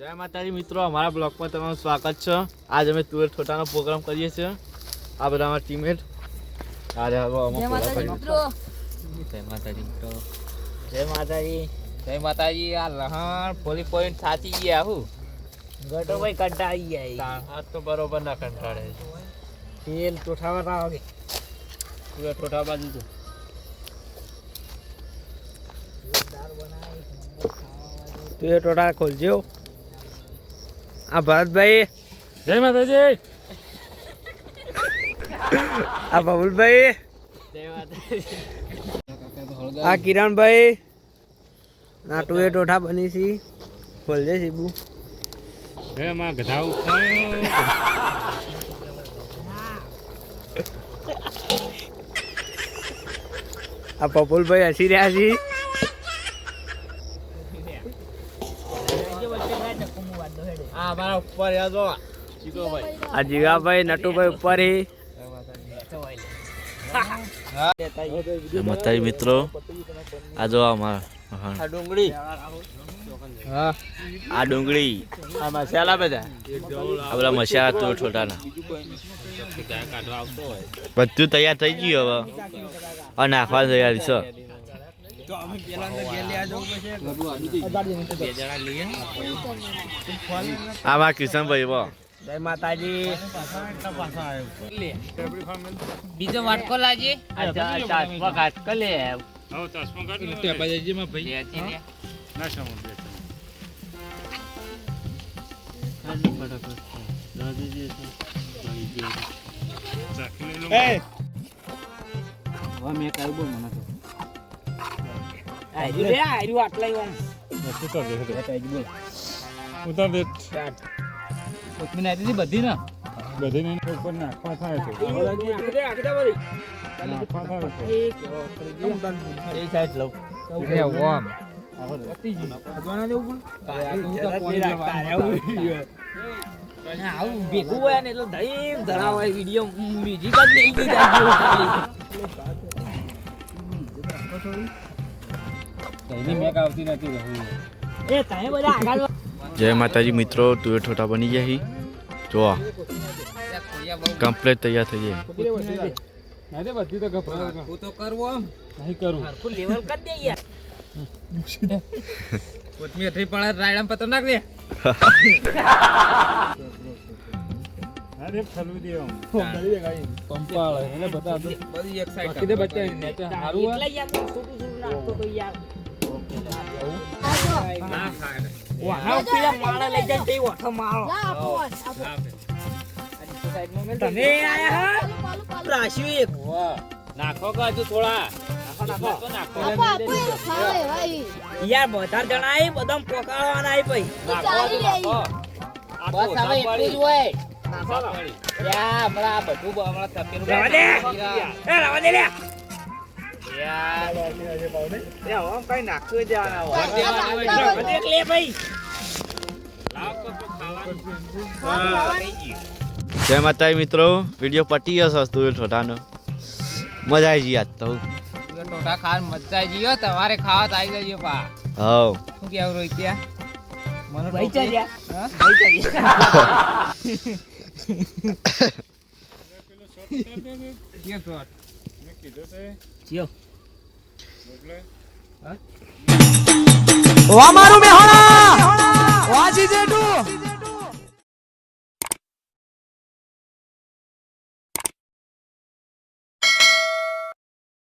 જય માતાજી મિત્રો, અમારા બ્લોગમાં તમારું સ્વાગત છે। આજ અમે તુવેર ઠોટાનો પ્રોગ્રામ કરીએ છીએ। આ બધા અમારા ટીમમેટ જય માતાજી મિત્રો। જય માતાજી। આ લહણ પોલી પોઈન્ટ સાચી ગયા હું ગટો ભાઈ કંટાળી ગયા આ તો બરોબર ના કંટાળે તેલ ટોઠાવા ના આવે તુવેર ઠોટા બાજુ તો તું ટોઠા ખોલજો। આ ભરતભાઈ જય માતાજી। આ બબુલભાઈ આ કિરણભાઈ ના તું ટોઠા બની છે ખોલજે શીબુ હે માં ગધાવ આ પપુલભાઈ હસી રહ્યા છે। આ મારા ઉપર યાદો જીગોભાઈ આ જીગાભાઈ નટુભાઈ ઉપર માતાજી મિત્રો આ જો અમારા આ ડુંગળી હા આ ડુંગળી આ મસાલા બધા આ બધા મસાલા તો છોટાના બધું તૈયાર થઈ ગયું હવે અને નાખવા તૈયારી છે। આમાં કિશનભાઈ બો જય માતાજી। બીજો વાટકો લાજે બધી ને બધી ઉપર નાખવા થાય છે આવું ભેગું હોય ને એટલે ધડીમ ધરાવાય વિડીયો મ્યુઝિક જ નહીં ગઈ એ તમે બધા આગળ જય માતાજી મિત્રો તુવેર ઠોટા બની ગયા હી જો કમ્પ્લીટ તૈયાર થઈ જાય। બધી તો હું તો કરવું આમ નહીં કરું ફૂલ લેવલ કરી દે યાર કોથમીર થી પણ રાયડામ પતો નાખ દે અરે ફલવી દે આમ ફોંડી દે ગાઈ પંપાળ એટલે બતા બધી એક સાઈડ કીધે બચ્ચા ને તો હારું એટલે યાર છોટું છોટું નાખતો તો યાર ના ખાય વાહા પેલા માળા લઈ જાય તે વાઠો માળો તમે આયા હા પ્રાશ્યુ એક નાખો કે હજુ થોડા નાખો યાર બધા જણા આઈ બધા પોકાળવાના આઈ ભાઈ બસ હવે એટલું જ હોય યા હમણાં બધું હમણાં તપેલું રવા દે એ રવા દે લે યાર એ આમ કઈ નાખતો જવાના હોય રવા રવા દે લે ભાઈ જય માતાજી મિત્રો વિડીયો પટી ગયો છે તુવેર ઠોટાનો મજા આવી ગઈ આજ તો ટોટા ખાન મજા આવી ગયો તમારે ખાવા તો આવી જજો પા હવ શું કેવું રોહિત ત્યાં મને ભાઈ ચાલ્યા હા ભાઈ કે શોટ ચાલ્યા અમારું મેહોણા